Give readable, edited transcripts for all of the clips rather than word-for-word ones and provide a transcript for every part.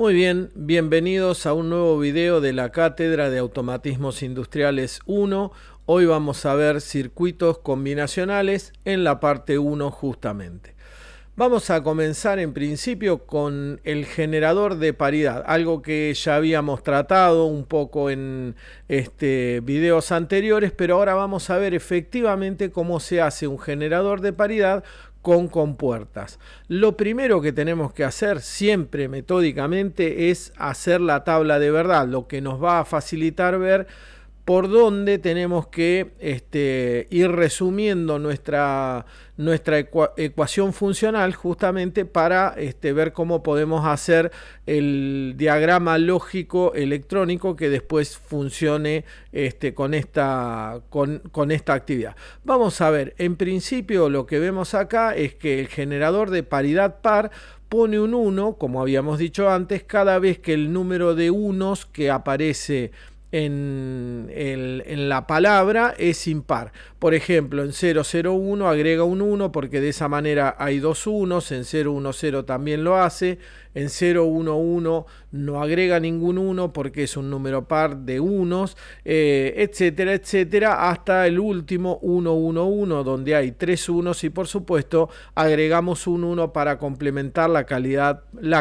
Muy bien, bienvenidos a un nuevo video de la Cátedra de Automatismos Industriales 1. Hoy vamos a ver circuitos combinacionales en la parte 1 justamente. Vamos a comenzar en principio con el generador de paridad, algo que ya habíamos tratado un poco en videos anteriores, pero ahora vamos a ver efectivamente cómo se hace un generador de paridad con compuertas. Lo primero que tenemos que hacer siempre metódicamente es hacer la tabla de verdad, lo que nos va a facilitar ver por dónde tenemos que ir resumiendo nuestra ecuación funcional justamente para ver cómo podemos hacer el diagrama lógico electrónico que después funcione con esta actividad. Vamos a ver, en principio lo que vemos acá es que el generador de paridad par pone un 1, como habíamos dicho antes, cada vez que el número de unos que aparece en la palabra es impar. Por ejemplo, en 001 agrega un 1 porque de esa manera hay dos unos, en 010 también lo hace, en 011 no agrega ningún 1 porque es un número par de unos, etcétera, etcétera, hasta el último 111 donde hay tres unos y por supuesto agregamos un 1 para complementar la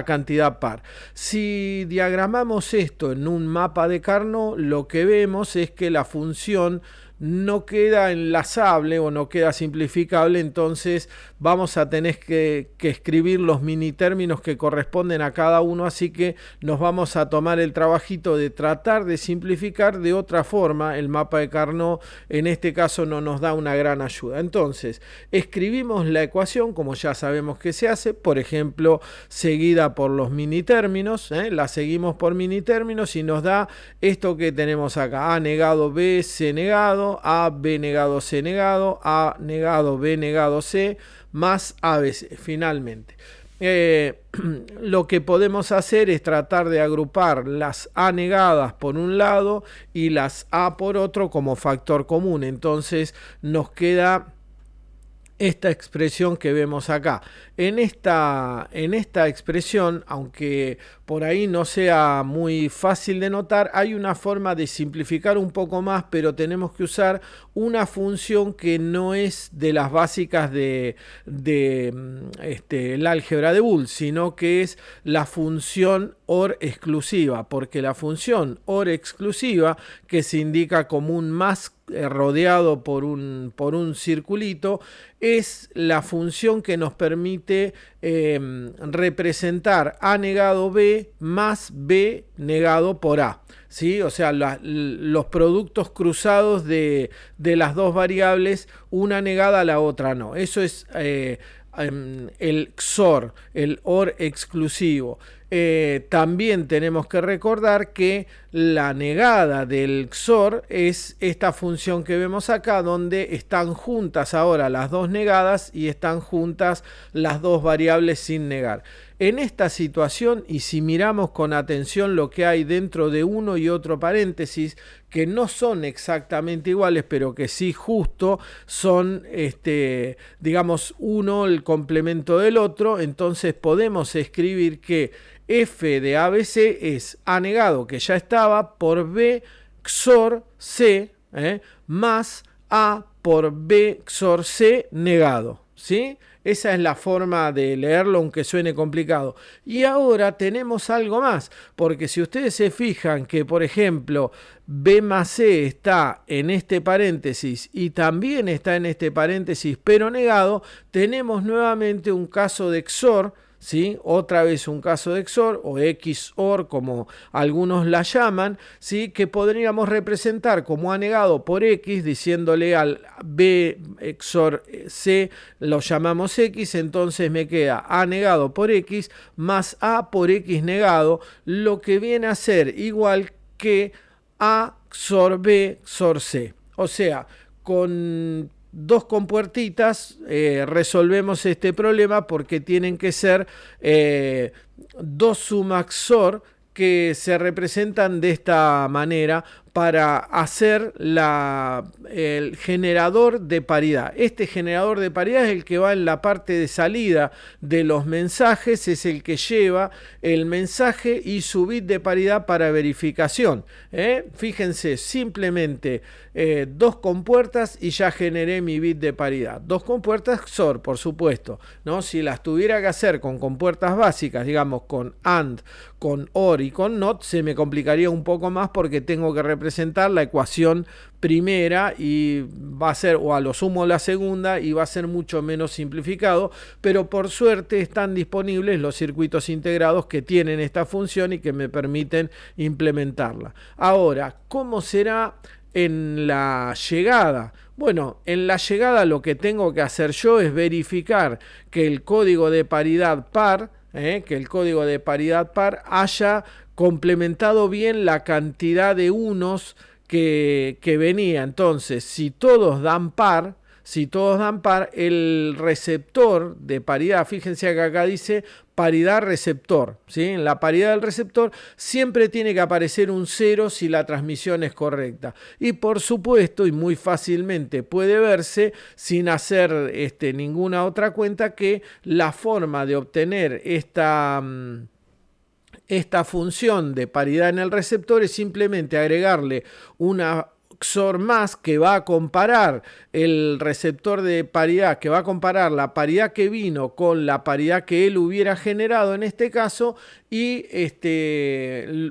cantidad par. Si diagramamos esto en un mapa de Carnot, lo que vemos es que la función no queda enlazable o no queda simplificable, entonces vamos a tener que escribir los mini términos que corresponden a cada uno, así que nos vamos a tomar el trabajito de tratar de simplificar de otra forma. El mapa de Carnot en este caso no nos da una gran ayuda. Entonces escribimos la ecuación como ya sabemos que se hace, por ejemplo seguida por los mini términos, la seguimos por mini términos y nos da esto que tenemos acá: a negado b, c negado, a b negado c negado, a negado b negado c más ABC. Finalmente lo que podemos hacer es tratar de agrupar las a negadas por un lado y las a por otro como factor común. Entonces nos queda esta expresión que vemos acá. En esta expresión, aunque por ahí no sea muy fácil de notar, hay una forma de simplificar un poco más, pero tenemos que usar una función que no es de las básicas de el álgebra de Boole, sino que es la función OR exclusiva, porque la función OR exclusiva, que se indica como un más rodeado por un circulito, es la función que nos permite representar a negado b más b negado por a, ¿sí? O sea, los productos cruzados de las dos variables, una negada a la otra no. Eso es el XOR, el OR exclusivo. También tenemos que recordar que la negada del XOR es esta función que vemos acá, donde están juntas ahora las dos negadas y están juntas las dos variables sin negar. En esta situación, y si miramos con atención lo que hay dentro de uno y otro paréntesis, que no son exactamente iguales, pero que sí justo son, digamos, uno el complemento del otro, entonces podemos escribir que f de ABC es a negado, que ya estaba, por b XOR c, más a por b XOR c negado, ¿sí? Esa es la forma de leerlo, aunque suene complicado. Y ahora tenemos algo más, porque si ustedes se fijan que, por ejemplo, b más c está en este paréntesis y también está en este paréntesis, pero negado, tenemos nuevamente un caso de XOR, ¿sí? Otra vez un caso de XOR o XOR como algunos la llaman, ¿sí? Que podríamos representar como a negado por X, diciéndole al B XOR C lo llamamos X, entonces me queda a negado por X más a por X negado, lo que viene a ser igual que a XOR B XOR C. O sea, con dos compuertitas resolvemos este problema, porque tienen que ser dos sumas XOR que se representan de esta manera para hacer el generador de paridad. Este generador de paridad es el que va en la parte de salida de los mensajes, es el que lleva el mensaje y su bit de paridad para verificación. Fíjense, simplemente 2 compuertas y ya generé mi bit de paridad. 2 compuertas XOR, por supuesto, ¿no? Si las tuviera que hacer con compuertas básicas, digamos con AND, con OR y con NOT, se me complicaría un poco más porque tengo que representar la ecuación primera y va a ser, o a lo sumo la segunda, y va a ser mucho menos simplificado, pero por suerte están disponibles los circuitos integrados que tienen esta función y que me permiten implementarla. Ahora, ¿cómo será en la llegada? Bueno, en la llegada lo que tengo que hacer yo es verificar que el código de paridad par, haya complementado bien la cantidad de unos que venía. Entonces, si todos dan par, el receptor de paridad, fíjense que acá dice paridad receptor, ¿sí? En la paridad del receptor siempre tiene que aparecer un 0 si la transmisión es correcta. Y por supuesto, y muy fácilmente puede verse, sin hacer ninguna otra cuenta, que la forma de obtener esta función de paridad en el receptor es simplemente agregarle una XOR más que va a comparar el receptor de paridad, que va a comparar la paridad que vino con la paridad que él hubiera generado en este caso, y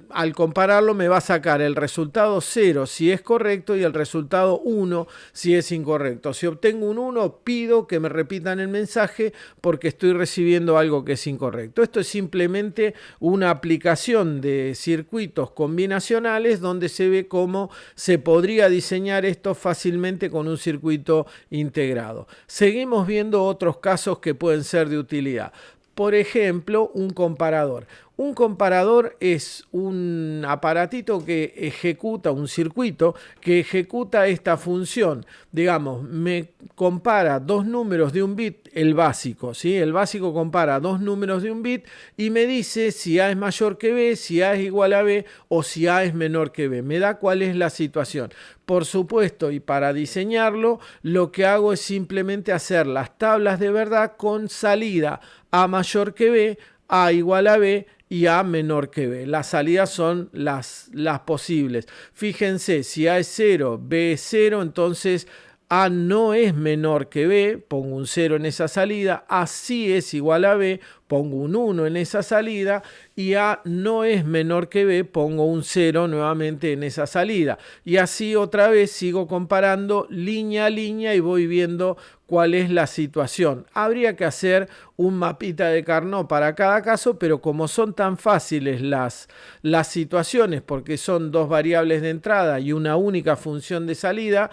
al compararlo me va a sacar el resultado 0 si es correcto y el resultado 1 si es incorrecto. Si obtengo un 1, pido que me repitan el mensaje porque estoy recibiendo algo que es incorrecto. Esto es simplemente una aplicación de circuitos combinacionales donde se ve cómo se podría diseñar esto fácilmente con un circuito integrado. Seguimos viendo otros casos que pueden ser de utilidad. Por ejemplo, un comparador. Un comparador es un aparatito que ejecuta, un circuito que ejecuta esta función. Digamos, me compara 2 números de un bit, el básico, ¿sí? El básico compara 2 números de un bit y me dice si A es mayor que B, si A es igual a B o si A es menor que B. Me da cuál es la situación. Por supuesto, y para diseñarlo, lo que hago es simplemente hacer las tablas de verdad con salida A mayor que B, A igual a B y A menor que B. Las salidas son las posibles. Fíjense, si A es 0, B es 0, entonces A no es menor que B, pongo un 0 en esa salida. A sí es igual a B, pongo un 1 en esa salida. Y A no es menor que B, pongo un 0 nuevamente en esa salida. Y así otra vez sigo comparando línea a línea y voy viendo cuál es la situación. Habría que hacer un mapita de Carnot para cada caso, pero como son tan fáciles las situaciones, porque son 2 variables de entrada y una única función de salida,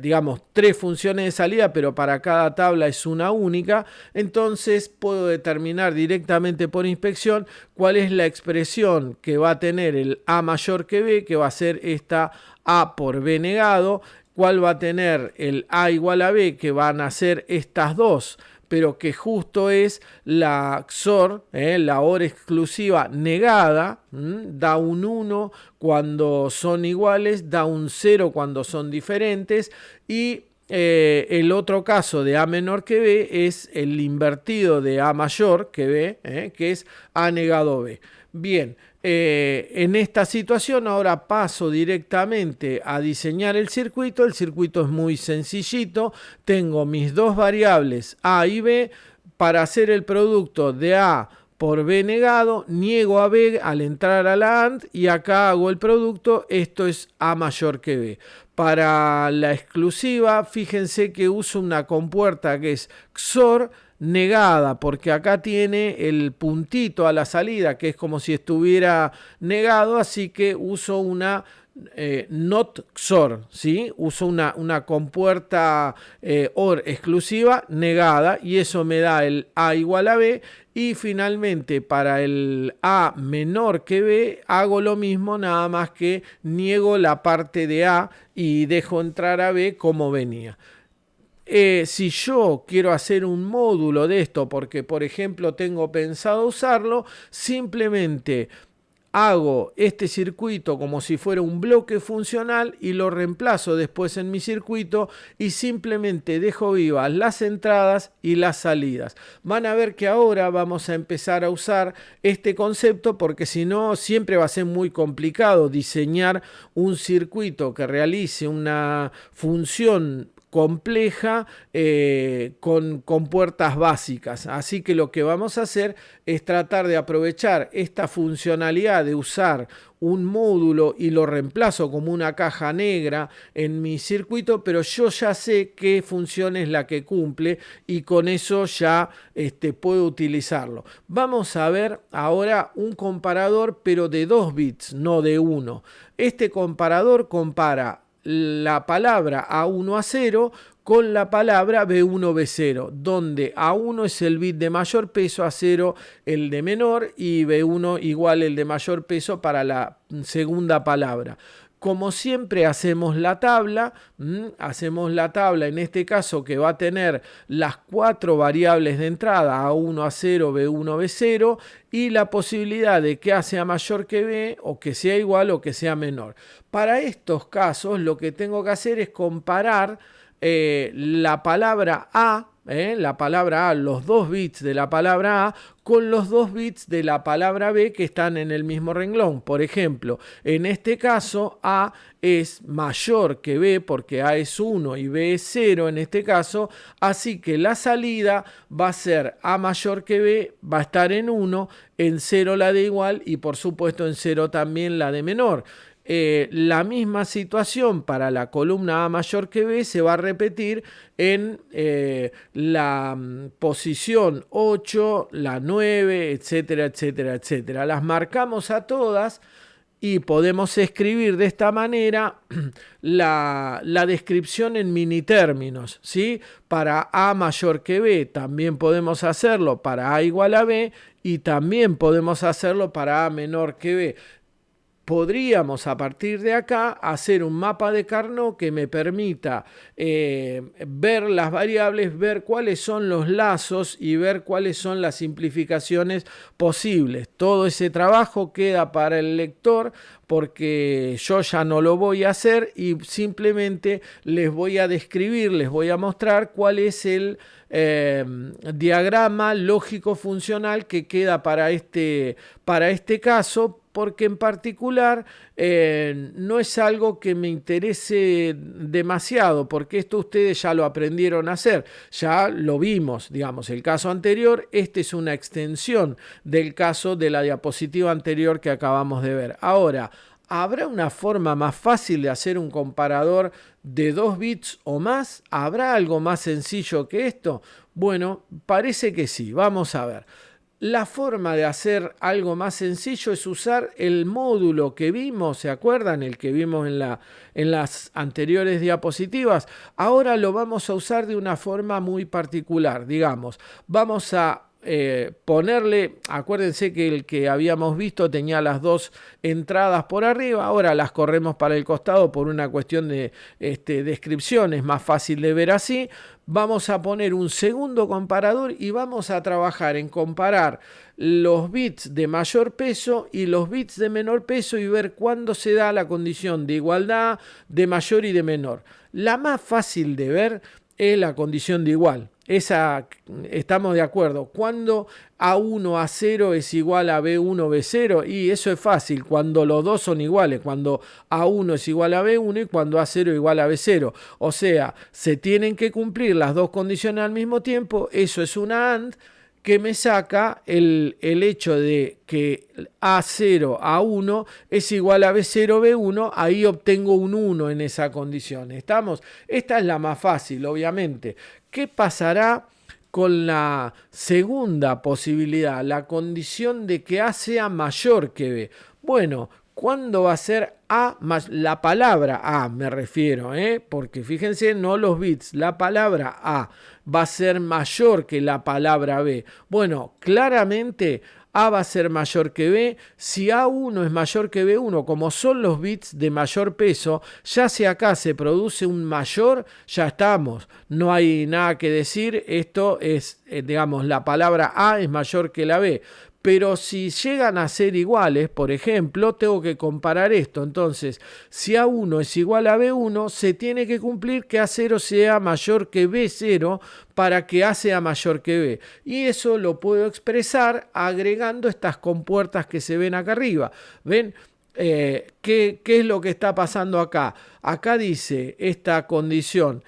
digamos 3 funciones de salida, pero para cada tabla es una única, entonces puedo determinar directamente por inspección cuál es la expresión que va a tener el A mayor que B, que va a ser esta A por B negado, cuál va a tener el A igual a B, que van a ser estas dos, pero que justo es la XOR, la OR exclusiva negada, da un 1 cuando son iguales, da un 0 cuando son diferentes, y el otro caso de A menor que B es el invertido de A mayor que B, que es A negado B. Bien, en esta situación ahora paso directamente a diseñar el circuito. El circuito es muy sencillito. Tengo mis 2 variables A y B. Para hacer el producto de A por B negado, niego a B al entrar a la AND y acá hago el producto. Esto es A mayor que B. Para la exclusiva, fíjense que uso una compuerta que es XOR negada, porque acá tiene el puntito a la salida, que es como si estuviera negado, así que uso una not XOR, ¿sí? Uso una compuerta OR exclusiva negada y eso me da el A igual a B. Y finalmente para el A menor que B hago lo mismo, nada más que niego la parte de A y dejo entrar a B como venía. Si yo quiero hacer un módulo de esto porque por ejemplo tengo pensado usarlo, simplemente hago este circuito como si fuera un bloque funcional y lo reemplazo después en mi circuito y simplemente dejo vivas las entradas y las salidas. Van a ver que ahora vamos a empezar a usar este concepto, porque si no siempre va a ser muy complicado diseñar un circuito que realice una función compleja con puertas básicas. Así que lo que vamos a hacer es tratar de aprovechar esta funcionalidad de usar un módulo y lo reemplazo como una caja negra en mi circuito, pero yo ya sé qué función es la que cumple y con eso ya puedo utilizarlo. Vamos a ver ahora un comparador, pero de 2 bits, no de 1. Este comparador compara la palabra A1 A0 con la palabra B1 B0, donde A1 es el bit de mayor peso, A0 el de menor y B1 igual el de mayor peso para la segunda palabra. Como siempre hacemos la tabla en este caso, que va a tener las 4 variables de entrada, A1, A0, B1, B0, y la posibilidad de que A sea mayor que B, o que sea igual o que sea menor. Para estos casos lo que tengo que hacer es comparar la palabra A, los 2 bits de la palabra A con los 2 bits de la palabra B que están en el mismo renglón. Por ejemplo, en este caso A es mayor que B porque A es 1 y B es 0 en este caso, así que la salida va a ser A mayor que B, va a estar en 1, en 0 la de igual y por supuesto en 0 también la de menor. La misma situación para la columna A mayor que B se va a repetir en la posición 8, la 9, etcétera, etcétera, etcétera. Las marcamos a todas y podemos escribir de esta manera la descripción en mini términos, ¿sí? Para A mayor que B también podemos hacerlo para A igual a B y también podemos hacerlo para A menor que B. Podríamos a partir de acá hacer un mapa de Carnot que me permita ver las variables, ver cuáles son los lazos y ver cuáles son las simplificaciones posibles. Todo ese trabajo queda para el lector porque yo ya no lo voy a hacer y simplemente les voy a describir, les voy a mostrar cuál es el diagrama lógico funcional que queda para este caso, porque en particular no es algo que me interese demasiado, porque esto ustedes ya lo aprendieron a hacer, ya lo vimos, digamos, el caso anterior, este es una extensión del caso de la diapositiva anterior que acabamos de ver. Ahora, ¿habrá una forma más fácil de hacer un comparador de 2 bits o más? ¿Habrá algo más sencillo que esto? Bueno, parece que sí, vamos a ver. La forma de hacer algo más sencillo es usar el módulo que vimos, ¿se acuerdan? El que vimos en las anteriores diapositivas. Ahora lo vamos a usar de una forma muy particular, digamos. Vamos a ponerle, acuérdense que el que habíamos visto tenía las 2 entradas por arriba, ahora las corremos para el costado por una cuestión de descripción, es más fácil de ver así. Vamos a poner un segundo comparador y vamos a trabajar en comparar los bits de mayor peso y los bits de menor peso y ver cuándo se da la condición de igualdad, de mayor y de menor. La más fácil de ver es la condición de igual. Esa estamos de acuerdo. Cuando A1 A0 es igual a B1 B0, y eso es fácil cuando los dos son iguales, cuando A1 es igual a B1 y cuando A0 igual a B0. O sea, se tienen que cumplir las dos condiciones al mismo tiempo. Eso es una AND que me saca el hecho de que A0 A1 es igual a B0 B1, ahí obtengo un 1 en esa condición. ¿Estamos? Esta es la más fácil, obviamente. ¿Qué pasará con la segunda posibilidad, la condición de que A sea mayor que B? Bueno, ¿cuándo va a ser A más la palabra A? Me refiero, porque fíjense, no los bits, la palabra A va a ser mayor que la palabra B. Bueno, claramente A va a ser mayor que B. Si A1 es mayor que B1, como son los bits de mayor peso, ya si acá se produce un mayor, ya estamos. No hay nada que decir. Esto es, digamos, la palabra A es mayor que la B. Pero si llegan a ser iguales, por ejemplo, tengo que comparar esto. Entonces, si A1 es igual a B1, se tiene que cumplir que A0 sea mayor que B0 para que A sea mayor que B. Y eso lo puedo expresar agregando estas compuertas que se ven acá arriba. ¿Ven? ¿Qué es lo que está pasando acá? Acá dice esta condición: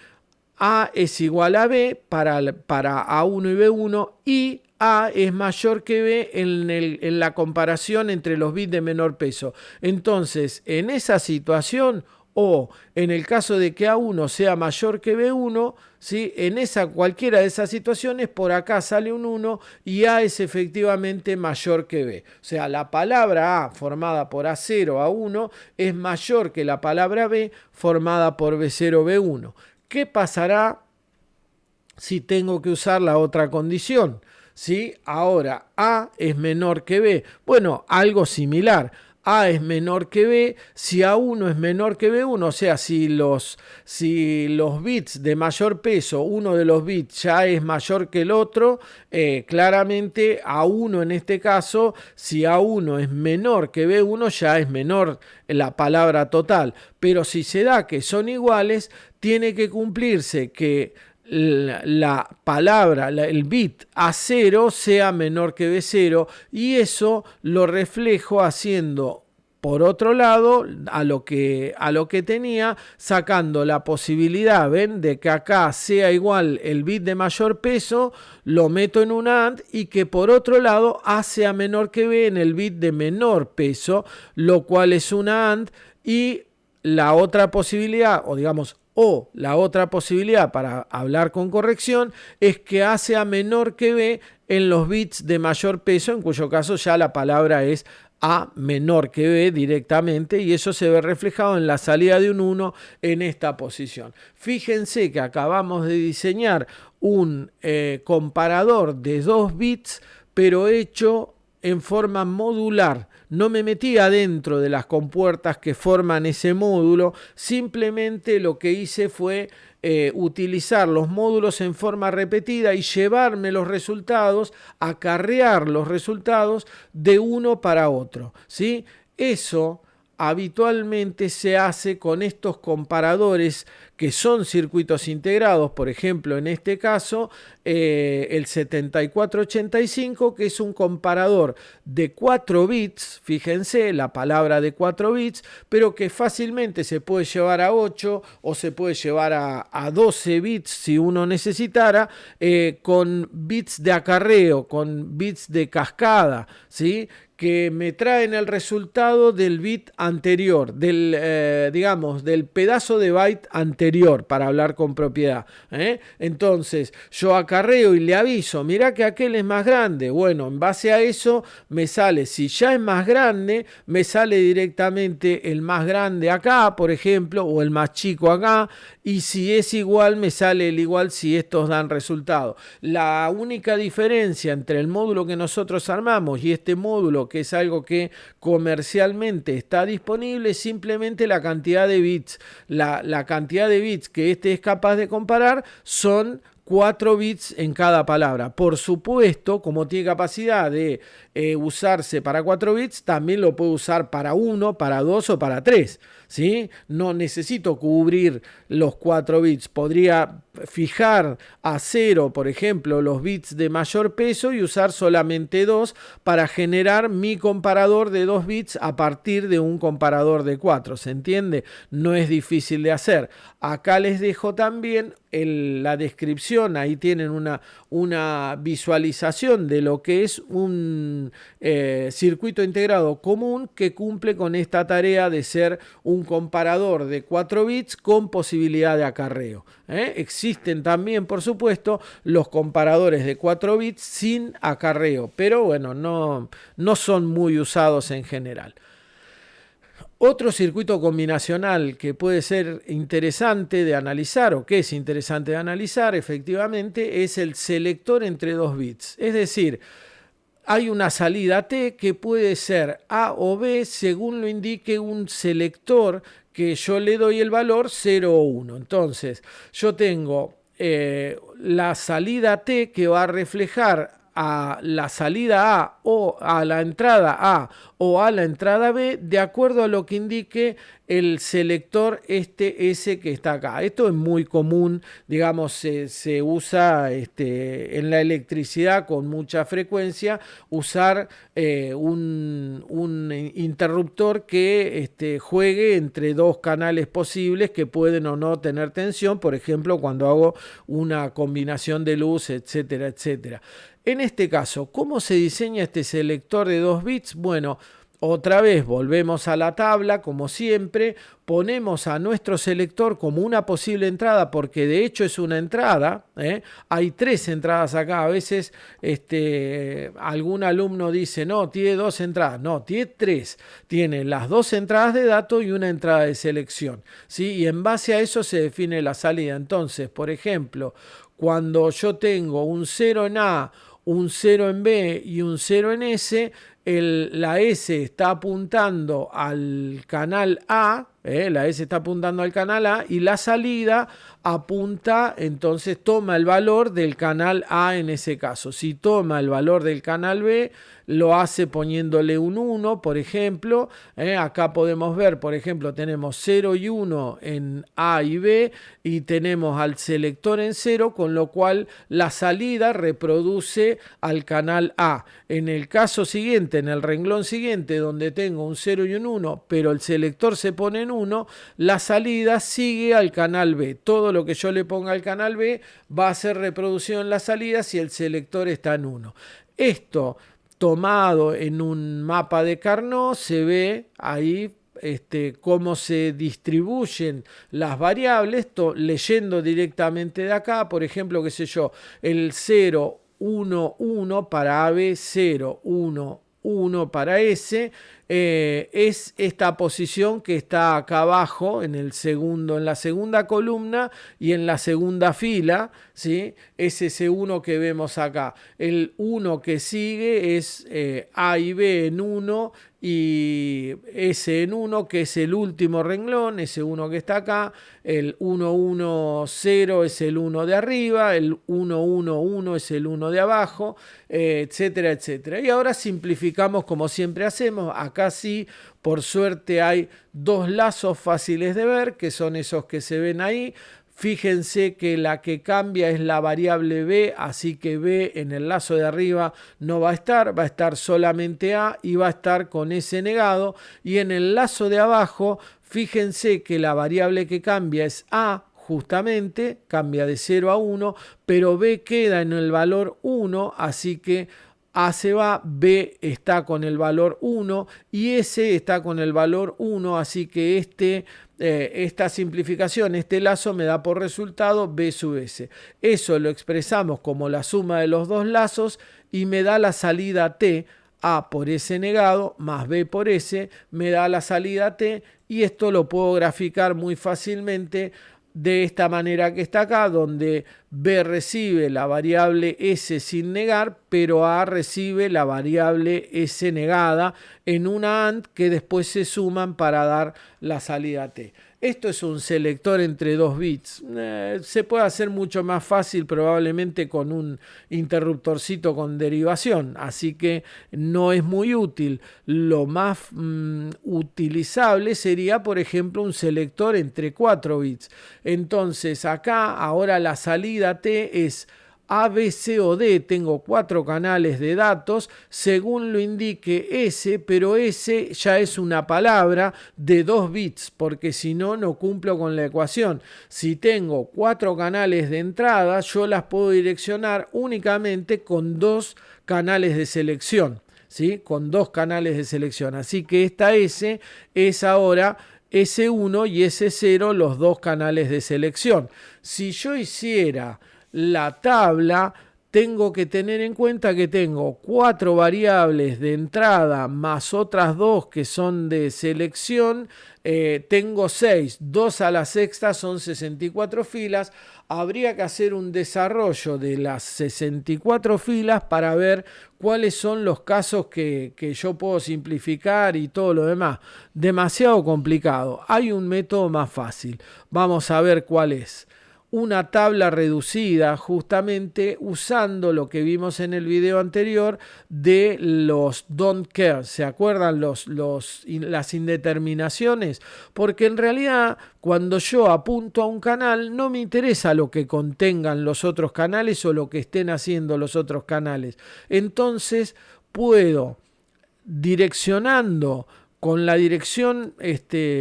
A es igual a B para A1 y B1 y A es mayor que B en la comparación entre los bits de menor peso. Entonces, en esa situación, o en el caso de que A1 sea mayor que B1, ¿sí? En cualquiera de esas situaciones, por acá sale un 1 y A es efectivamente mayor que B. O sea, la palabra A formada por A0, A1 es mayor que la palabra B formada por B0, B1. ¿Qué pasará si tengo que usar la otra condición? ¿Sí? Ahora, A es menor que B. Bueno, algo similar. A es menor que B, si A1 es menor que B1, o sea, si los bits de mayor peso, uno de los bits ya es mayor que el otro, claramente A1 en este caso, si A1 es menor que B1, ya es menor la palabra total. Pero si se da que son iguales, tiene que cumplirse que la palabra, el bit A0 sea menor que B0, y eso lo reflejo haciendo, por otro lado, a lo que tenía, sacando la posibilidad, ¿ven?, de que acá sea igual el bit de mayor peso, lo meto en un AND, y que por otro lado A sea menor que B en el bit de menor peso, lo cual es una AND, y la otra posibilidad, la otra posibilidad para hablar con corrección, es que A sea menor que B en los bits de mayor peso, en cuyo caso ya la palabra es A menor que B directamente, y eso se ve reflejado en la salida de un 1 en esta posición. Fíjense que acabamos de diseñar un comparador de 2 bits, pero hecho en forma modular. No me metí adentro de las compuertas que forman ese módulo, simplemente lo que hice fue utilizar los módulos en forma repetida y llevarme los resultados, acarrear los resultados de uno para otro, ¿sí? Eso habitualmente se hace con estos comparadores que son circuitos integrados, por ejemplo, en este caso, el 7485, que es un comparador de 4 bits, fíjense, la palabra de 4 bits, pero que fácilmente se puede llevar a 8 o se puede llevar a 12 bits si uno necesitara, con bits de acarreo, con bits de cascada, ¿sí?, que me traen el resultado del bit anterior, del pedazo de byte anterior, para hablar con propiedad. Entonces, yo acarreo y le aviso, mirá que aquel es más grande. Bueno, en base a eso me sale, si ya es más grande, me sale directamente el más grande acá, por ejemplo, o el más chico acá, y si es igual, me sale el igual si estos dan resultado. La única diferencia entre el módulo que nosotros armamos y este módulo, que es algo que comercialmente está disponible, es simplemente la cantidad de bits. La cantidad de bits que este es capaz de comparar son 4 bits en cada palabra. Por supuesto, como tiene capacidad de usarse para 4 bits, también lo puedo usar para 1, para 2 o para 3. ¿Sí? No necesito cubrir los 4 bits. Podría fijar a 0, por ejemplo, los bits de mayor peso y usar solamente 2 para generar mi comparador de 2 bits a partir de un comparador de 4. ¿Se entiende? No es difícil de hacer. Acá les dejo también la descripción. Ahí tienen una visualización de lo que es un circuito integrado común que cumple con esta tarea de ser un comparador de 4 bits con posibilidad de acarreo. Existen también, por supuesto, los comparadores de 4 bits sin acarreo, pero bueno, no son muy usados en general. Otro circuito combinacional que puede ser interesante de analizar, o que es interesante de analizar, efectivamente, es el selector entre 2 bits. Es decir, hay una salida T que puede ser A o B según lo indique un selector que yo le doy el valor 0 o 1. Entonces, yo tengo la salida T que va a reflejar a la salida A o a la entrada A o a la entrada B de acuerdo a lo que indique el selector S que está acá. Esto es muy común, digamos, se usa en la electricidad con mucha frecuencia, usar un interruptor que juegue entre dos canales posibles que pueden o no tener tensión, por ejemplo, cuando hago una combinación de luz, etcétera, etcétera. En este caso, ¿cómo se diseña este selector de 2 bits? Bueno, otra vez volvemos a la tabla, como siempre, ponemos a nuestro selector como una posible entrada, porque de hecho es una entrada, hay 3 entradas acá. A veces algún alumno dice, no, tiene 2 entradas. No, tiene 3. Tiene las 2 entradas de datos y una entrada de selección, ¿sí? Y en base a eso se define la salida. Entonces, por ejemplo, cuando yo tengo un 0 en A, un 0 en B y un 0 en S, la S está apuntando al canal A, la S está apuntando al canal A y la salida apunta, entonces toma el valor del canal A en ese caso. Si toma el valor del canal B, lo hace poniéndole un 1, por ejemplo. Acá podemos ver, por ejemplo, tenemos 0 y 1 en A y B y tenemos al selector en 0, con lo cual la salida reproduce al canal A. En el caso siguiente, en el renglón siguiente, donde tengo un 0 y un 1, pero el selector se pone en 1, la salida sigue al canal B. Todo lo que yo le ponga al canal B va a ser reproducido en la salida si el selector está en 1. Esto tomado en un mapa de Carnot, se ve ahí cómo se distribuyen las variables, leyendo directamente de acá, por ejemplo, qué sé yo, el 0, 1, 1 para AB, 0, 1, 1 para S, es esta posición que está acá abajo en la segunda columna y en la segunda fila, ¿sí? Es ese 1 que vemos acá. El 1 que sigue es A y B en 1 y S en 1, que es el último renglón, ese 1 que está acá. El 1, 1, 0 es el 1 de arriba, el 1, 1, 1 es el 1 de abajo, etcétera, etcétera. Y ahora simplificamos como siempre hacemos. Acá sí, por suerte hay 2 lazos fáciles de ver, que son esos que se ven ahí. Fíjense que la que cambia es la variable B, así que B en el lazo de arriba no va a estar solamente A y va a estar con S negado. Y en el lazo de abajo, fíjense que la variable que cambia es A, justamente, cambia de 0 a 1, pero B queda en el valor 1, así que A se va, B está con el valor 1 y S está con el valor 1, así que esta simplificación, este lazo me da por resultado B sub S. Eso lo expresamos como la suma de los 2 lazos y me da la salida T. A por S negado más B por S me da la salida T, y esto lo puedo graficar muy fácilmente de esta manera que está acá, donde B recibe la variable S sin negar, pero A recibe la variable S negada en una AND que después se suman para dar la salida T. Esto es un selector entre 2 bits. Se puede hacer mucho más fácil probablemente con un interruptorcito con derivación, así que no es muy útil. Lo más utilizable sería, por ejemplo, un selector entre 4 bits. Entonces acá ahora la salida T es A, B, C o D. Tengo 4 canales de datos según lo indique S, pero S ya es una palabra de 2 bits, porque si no, no cumplo con la ecuación. Si tengo 4 canales de entrada, yo las puedo direccionar únicamente con 2 canales de selección, ¿sí? Con 2 canales de selección. Así que esta S es ahora S1 y S0, los 2 canales de selección. Si yo hiciera la tabla, tengo que tener en cuenta que tengo 4 variables de entrada más otras 2 que son de selección. Tengo 6, 2 a la sexta son 64 filas. Habría que hacer un desarrollo de las 64 filas para ver cuáles son los casos que yo puedo simplificar y todo lo demás. Demasiado complicado. Hay un método más fácil. Vamos a ver cuál es. una tabla reducida justamente usando lo que vimos en el video anterior de los don't care. ¿Se acuerdan las indeterminaciones? Porque en realidad cuando yo apunto a un canal no me interesa lo que contengan los otros canales o lo que estén haciendo los otros canales. Entonces puedo, direccionando con la dirección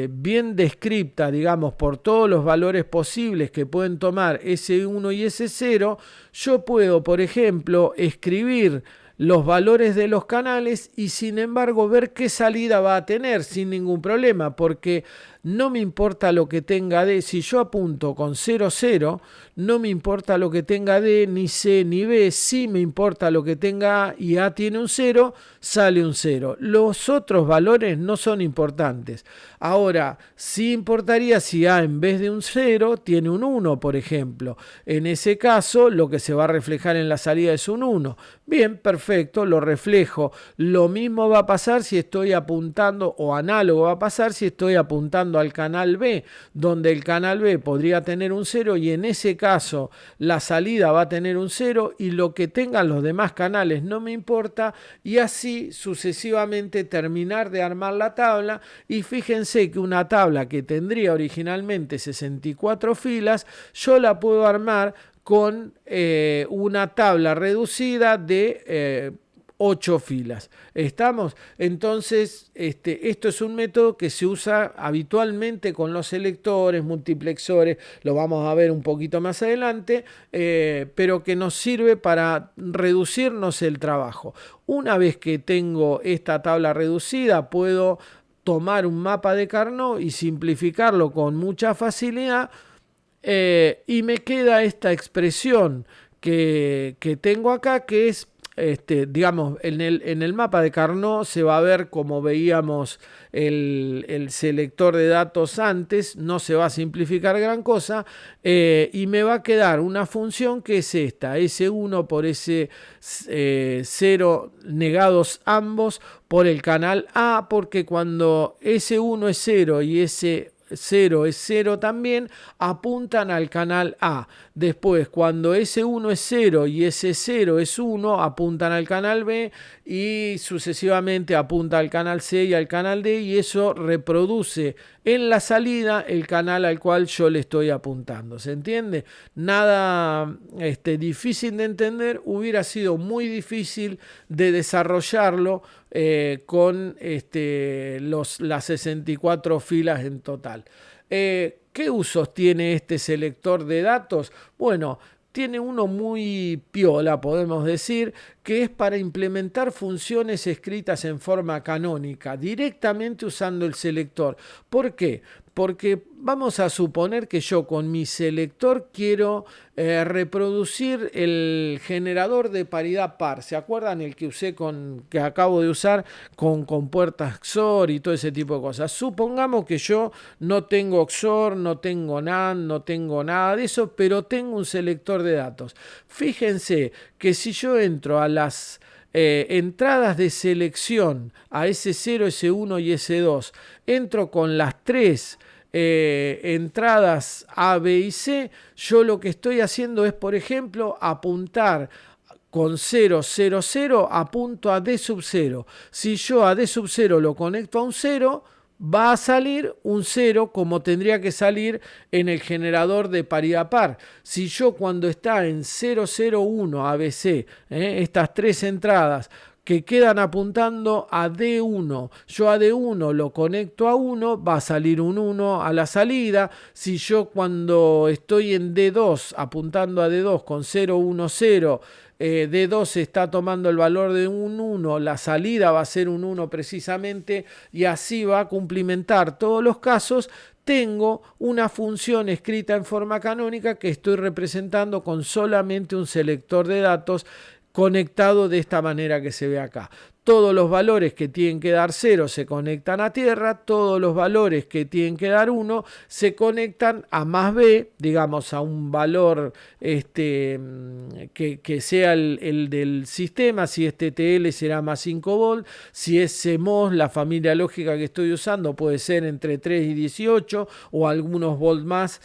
bien descripta, digamos, por todos los valores posibles que pueden tomar S1 y S0, yo puedo, por ejemplo, escribir los valores de los canales y sin embargo ver qué salida va a tener sin ningún problema, porque no me importa lo que tenga D. Si yo apunto con 0, 0, no me importa lo que tenga D, ni C, ni B. Sí me importa lo que tenga A, y A tiene un 0, sale un 0. Los otros valores no son importantes. Ahora, sí importaría si A en vez de un 0 tiene un 1, por ejemplo. En ese caso, lo que se va a reflejar en la salida es un 1. Bien, perfecto, lo reflejo. Lo mismo va a pasar si estoy apuntando, o análogo va a pasar si estoy apuntando al canal B, donde el canal B podría tener un 0 y en ese caso la salida va a tener un 0 y lo que tengan los demás canales no me importa, y así sucesivamente terminar de armar la tabla. Y fíjense que una tabla que tendría originalmente 64 filas, yo la puedo armar con una tabla reducida de 8 filas. ¿Estamos? Entonces, esto es un método que se usa habitualmente con los selectores, multiplexores, lo vamos a ver un poquito más adelante, pero que nos sirve para reducirnos el trabajo. Una vez que tengo esta tabla reducida, puedo tomar un mapa de Carnot y simplificarlo con mucha facilidad, y me queda esta expresión que tengo acá, que es digamos, en el mapa de Carnot se va a ver como veíamos el selector de datos antes, no se va a simplificar gran cosa, y me va a quedar una función que es esta, S1 por S0 negados ambos por el canal A, porque cuando S1 es 0 y S0 es 0 también, apuntan al canal A. Después, cuando S1 es 0 y S0 es 1, apuntan al canal B, y sucesivamente apunta al canal C y al canal D, y eso reproduce en la salida el canal al cual yo le estoy apuntando. ¿Se entiende? Nada difícil de entender. Hubiera sido muy difícil de desarrollarlo con las 64 filas en total. ¿Qué usos tiene este selector de datos? Bueno, tiene uno muy piola, podemos decir, que es para implementar funciones escritas en forma canónica, directamente usando el selector. ¿Por qué? Porque vamos a suponer que yo con mi selector quiero reproducir el generador de paridad par. ¿Se acuerdan el que usé que acabo de usar con puertas XOR y todo ese tipo de cosas? Supongamos que yo no tengo XOR, no tengo NAND, no tengo nada de eso, pero tengo un selector de datos. Fíjense que si yo entro a las entradas de selección a S0, S1 y S2, entro con las tres entradas A, B y C, yo lo que estoy haciendo es, por ejemplo, apuntar con 0, 0, 0, apunto a D sub 0. Si yo a D sub 0 lo conecto a un 0, va a salir un 0 como tendría que salir en el generador de paridad par. Si yo cuando está en 0, 0, 1 ABC, estas tres entradas que quedan apuntando a D1, yo a D1 lo conecto a 1, va a salir un 1 a la salida. Si yo cuando estoy en D2 apuntando a D2 con 0, 1, 0, D2 está tomando el valor de un 1, la salida va a ser un 1 precisamente, y así va a cumplimentar todos los casos. Tengo una función escrita en forma canónica que estoy representando con solamente un selector de datos conectado de esta manera que se ve acá. todos los valores que tienen que dar 0 se conectan a tierra, todos los valores que tienen que dar 1 se conectan a más B, digamos a un valor que sea el del sistema. Si es TTL será más 5 volt, si es CMOS, la familia lógica que estoy usando puede ser entre 3 y 18 o algunos volt más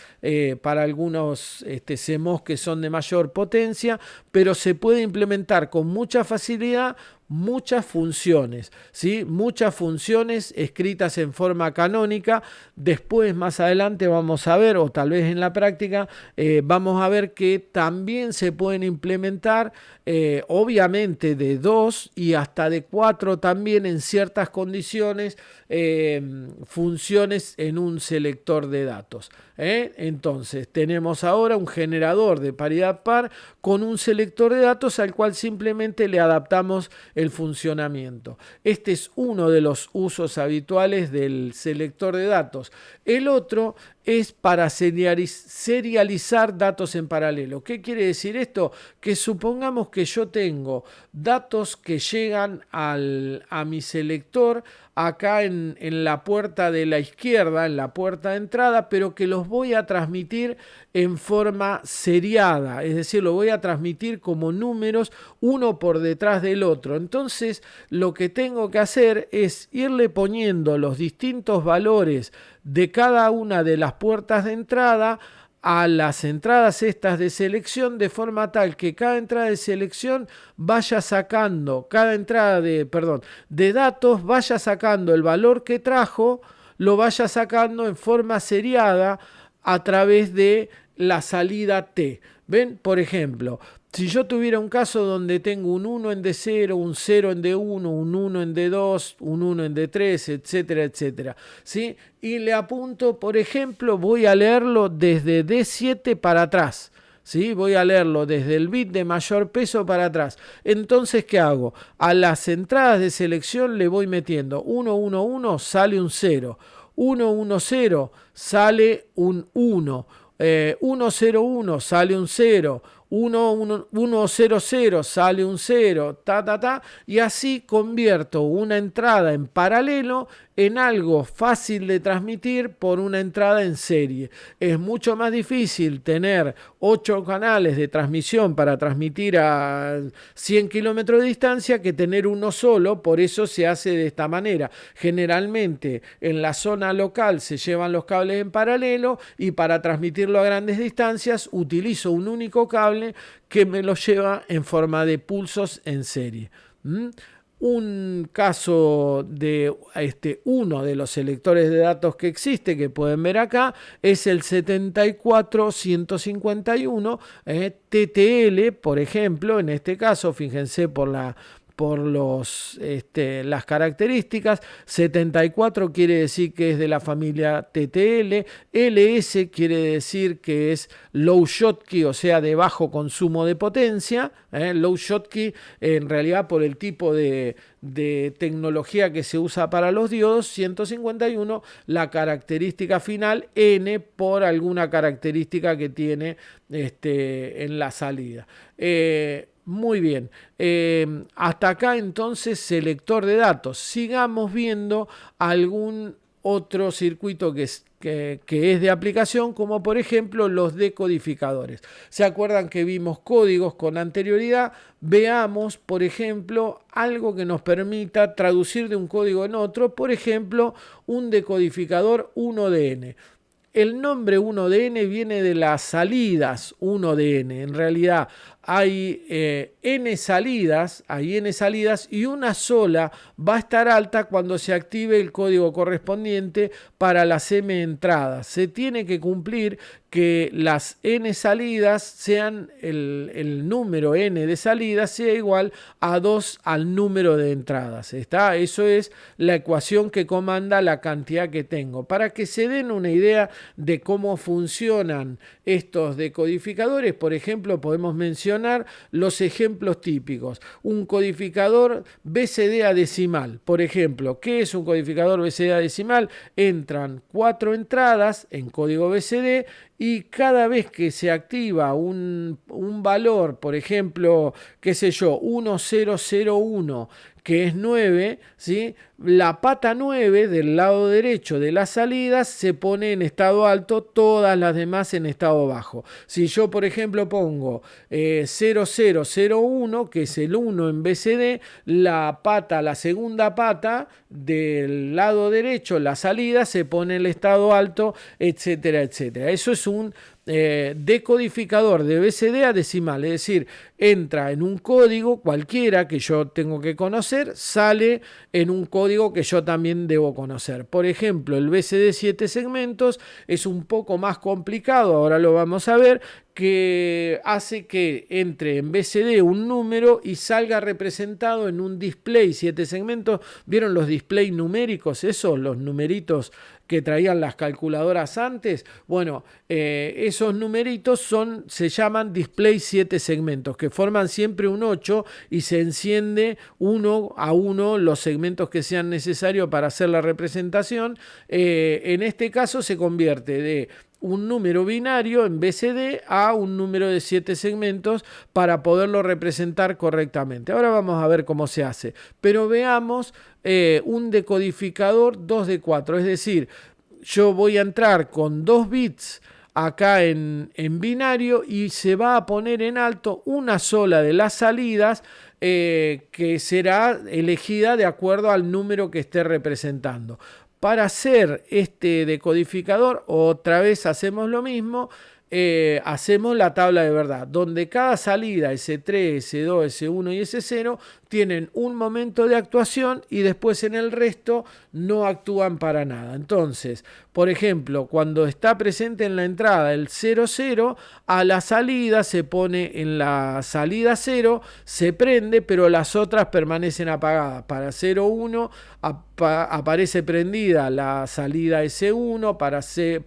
para algunos CMOS que son de mayor potencia, pero se puede implementar con mucha facilidad muchas funciones, ¿sí? Muchas funciones escritas en forma canónica. Después, más adelante, vamos a ver, o tal vez en la práctica, vamos a ver que también se pueden implementar, obviamente, de 2 y hasta de 4 también en ciertas condiciones, funciones en un selector de datos. Entonces, tenemos ahora un generador de paridad par con un selector de datos al cual simplemente le adaptamos el funcionamiento. Este es uno de los usos habituales del selector de datos. El otro es para serializar datos en paralelo. ¿Qué quiere decir esto? Que supongamos que yo tengo datos que llegan a mi selector acá en la puerta de la izquierda, en la puerta de entrada, pero que los voy a transmitir en forma seriada, es decir, lo voy a transmitir como números uno por detrás del otro. Entonces, lo que tengo que hacer es irle poniendo los distintos valores de cada una de las puertas de entrada a las entradas estas de selección, de forma tal que cada entrada de selección vaya sacando, cada entrada de datos vaya sacando el valor que trajo, lo vaya sacando en forma seriada a través de la salida T. ¿Ven? Por ejemplo, si yo tuviera un caso donde tengo un 1 en D0, un 0 en D1, un 1 en D2, un 1 en D3, etcétera, etcétera, ¿sí? Y le apunto, por ejemplo, voy a leerlo desde D7 para atrás, ¿sí? Voy a leerlo desde el bit de mayor peso para atrás. Entonces, ¿qué hago? A las entradas de selección le voy metiendo 1, 1, 1, sale un 0. 1, 1, 0, sale un 1. 1, 0, 1, sale un 0. 1, 1, 1, 0, 0, sale un 0, y así convierto una entrada en paralelo en algo fácil de transmitir por una entrada en serie. Es mucho más difícil tener 8 canales de transmisión para transmitir a 100 kilómetros de distancia que tener uno solo, por eso se hace de esta manera. Generalmente en la zona local se llevan los cables en paralelo y para transmitirlo a grandes distancias utilizo un único cable que me lo lleva en forma de pulsos en serie. Un caso de uno de los selectores de datos que existe, que pueden ver acá, es el 74151 TTL, por ejemplo. En este caso, fíjense por las características. 74 quiere decir que es de la familia TTL, LS quiere decir que es low Schottky, o sea, de bajo consumo de potencia. Low Schottky en realidad por el tipo de tecnología que se usa para los diodos. 151 la característica final, N por alguna característica que tiene en la salida. Muy bien, hasta acá entonces selector de datos. Sigamos viendo algún otro circuito que es de aplicación, como por ejemplo los decodificadores. ¿Se acuerdan que vimos códigos con anterioridad? Veamos, por ejemplo, algo que nos permita traducir de un código en otro, por ejemplo, un decodificador 1DN. El nombre 1DN viene de las salidas 1DN. En realidad hay n salidas y una sola va a estar alta cuando se active el código correspondiente para las m entradas. Se tiene que cumplir que las n salidas sean el número n de salidas sea igual a 2 al número de entradas. ¿Está? Eso es la ecuación que comanda la cantidad que tengo. Para que se den una idea de cómo funcionan estos decodificadores, por ejemplo, podemos mencionar los ejemplos típicos. Un codificador BCD a decimal, por ejemplo. ¿Qué es un codificador BCD a decimal? Entran 4 entradas en código BCD y cada vez que se activa un valor, por ejemplo, qué sé yo, 1001, que es 9, ¿sí? La pata 9 del lado derecho de las salidas se pone en estado alto, todas las demás en estado bajo. Si yo, por ejemplo, pongo 0001, que es el 1 en BCD, la segunda pata del lado derecho, la salida, se pone en el estado alto, etcétera, etcétera. Eso es un decodificador de BCD a decimal, es decir, entra en un código cualquiera que yo tengo que conocer, sale en un código que yo también debo conocer. Por ejemplo, el BCD 7 segmentos es un poco más complicado, ahora lo vamos a ver, que hace que entre en BCD un número y salga representado en un display 7 segmentos. ¿Vieron los displays numéricos? Esos, los numeritos que traían las calculadoras antes. Bueno, esos numeritos se llaman display 7 segmentos, que forman siempre un 8 y se enciende uno a uno los segmentos que sean necesarios para hacer la representación. En este caso se convierte de un número binario en BCD a un número de 7 segmentos para poderlo representar correctamente. Ahora vamos a ver cómo se hace, pero veamos un decodificador 2D4, es decir, yo voy a entrar con 2 bits acá en binario y se va a poner en alto una sola de las salidas que será elegida de acuerdo al número que esté representando. Para hacer este decodificador, otra vez hacemos lo mismo, hacemos la tabla de verdad, donde cada salida S3, S2, S1 y S0 tienen un momento de actuación y después en el resto no actúan para nada. Entonces, por ejemplo, cuando está presente en la entrada el 00, a la salida se pone en la salida 0, se prende, pero las otras permanecen apagadas. Para 01 aparece prendida la salida S1, para 10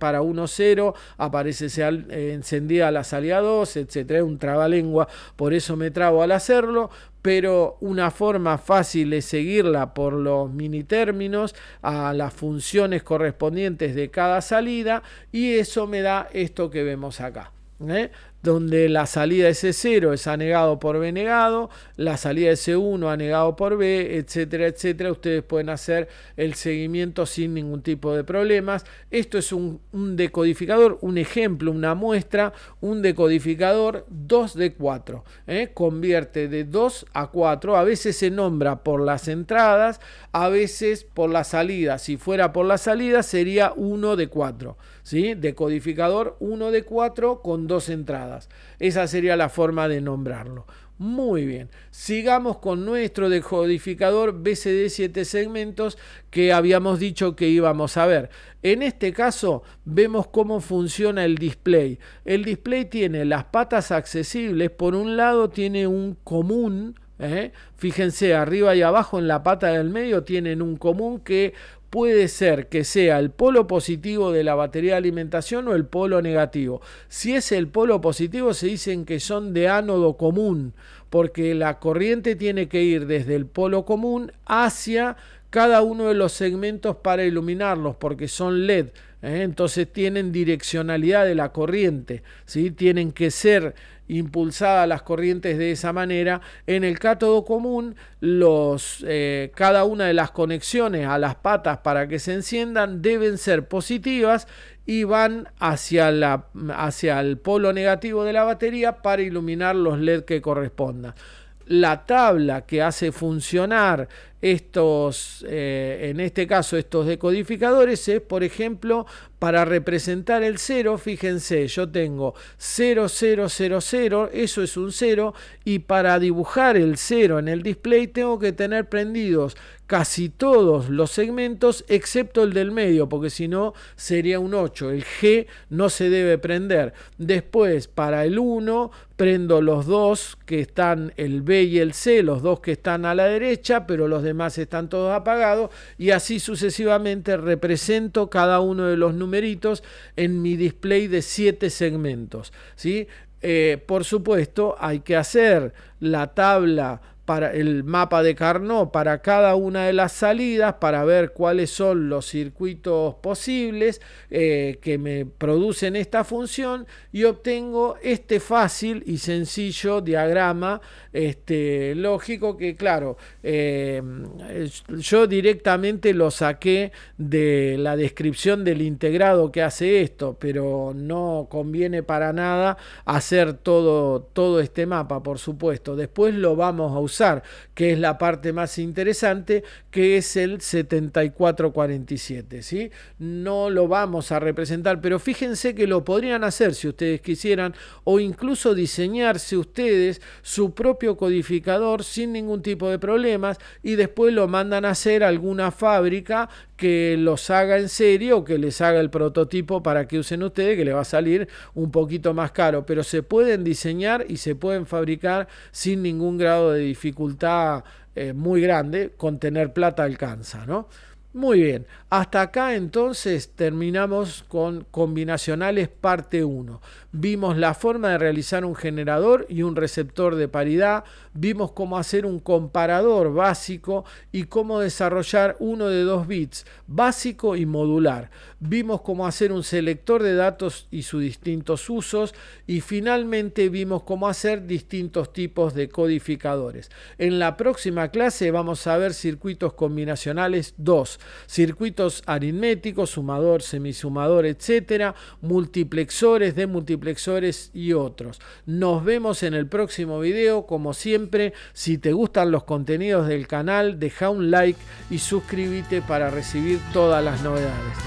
aparece encendida la salida 2, etc. Es un trabalengua, por eso me trabo al hacerlo, pero una forma fácil es seguirla por los mini términos a las funciones correspondientes de cada salida, y eso me da esto que vemos acá, donde la salida S0 es A negado por B negado, la salida S1 A negado por B, etcétera, etcétera. Ustedes pueden hacer el seguimiento sin ningún tipo de problemas. Esto es un decodificador, un ejemplo, una muestra, un decodificador 2D4. Convierte de 2 a 4, a veces se nombra por las entradas, a veces por la salida. Si fuera por la salida sería 1D4, ¿sí? Decodificador 1D4 con 2 entradas. Esa sería la forma de nombrarlo. Muy bien, sigamos con nuestro decodificador BCD 7 segmentos que habíamos dicho que íbamos a ver. En este caso vemos cómo funciona el display. El display tiene las patas accesibles. Por un lado tiene un común, fíjense, arriba y abajo en la pata del medio tienen un común que puede ser que sea el polo positivo de la batería de alimentación o el polo negativo. Si es el polo positivo, se dicen que son de ánodo común, porque la corriente tiene que ir desde el polo común hacia cada uno de los segmentos para iluminarlos, porque son LED. Entonces tienen direccionalidad de la corriente, ¿sí? Tienen que ser impulsadas las corrientes de esa manera. En el cátodo común, cada una de las conexiones a las patas para que se enciendan deben ser positivas y van hacia el polo negativo de la batería para iluminar los LED que correspondan. La tabla que hace funcionar en este caso estos decodificadores es, por ejemplo, para representar el 0, fíjense, yo tengo 0000, eso es un 0, y para dibujar el 0 en el display tengo que tener prendidos casi todos los segmentos excepto el del medio, porque si no sería un 8. El G no se debe prender. Después, para el 1 prendo los dos que están, el B y el C, los dos que están a la derecha, pero los demás están todos apagados, y así sucesivamente represento cada uno de los numeritos en mi display de 7 segmentos, ¿sí? Por supuesto, hay que hacer la tabla para el mapa de Carnot para cada una de las salidas, para ver cuáles son los circuitos posibles que me producen esta función, y obtengo este fácil y sencillo diagrama lógico que, claro, yo directamente lo saqué de la descripción del integrado que hace esto, pero no conviene para nada hacer todo este mapa, por supuesto. Después lo vamos a usar, que es la parte más interesante, que es el 7447, ¿sí? No lo vamos a representar, pero fíjense que lo podrían hacer si ustedes quisieran, o incluso diseñarse ustedes su propio codificador sin ningún tipo de problemas, y después lo mandan a hacer a alguna fábrica que los haga en serio, o que les haga el prototipo para que usen ustedes, que le va a salir un poquito más caro, pero se pueden diseñar y se pueden fabricar sin ningún grado de dificultad muy grande. Con tener plata alcanza, ¿no? Muy bien, hasta acá entonces terminamos con combinacionales parte 1. Vimos la forma de realizar un generador y un receptor de paridad, vimos cómo hacer un comparador básico y cómo desarrollar uno de 2 bits, básico y modular. Vimos cómo hacer un selector de datos y sus distintos usos, y finalmente vimos cómo hacer distintos tipos de codificadores. En la próxima clase vamos a ver circuitos combinacionales 2, circuitos aritméticos, sumador, semisumador, etcétera, multiplexores, demultiplexores y otros. Nos vemos en el próximo video. Como siempre, si te gustan los contenidos del canal, deja un like y suscríbete para recibir todas las novedades.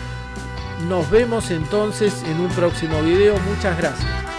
Nos vemos entonces en un próximo video. Muchas gracias.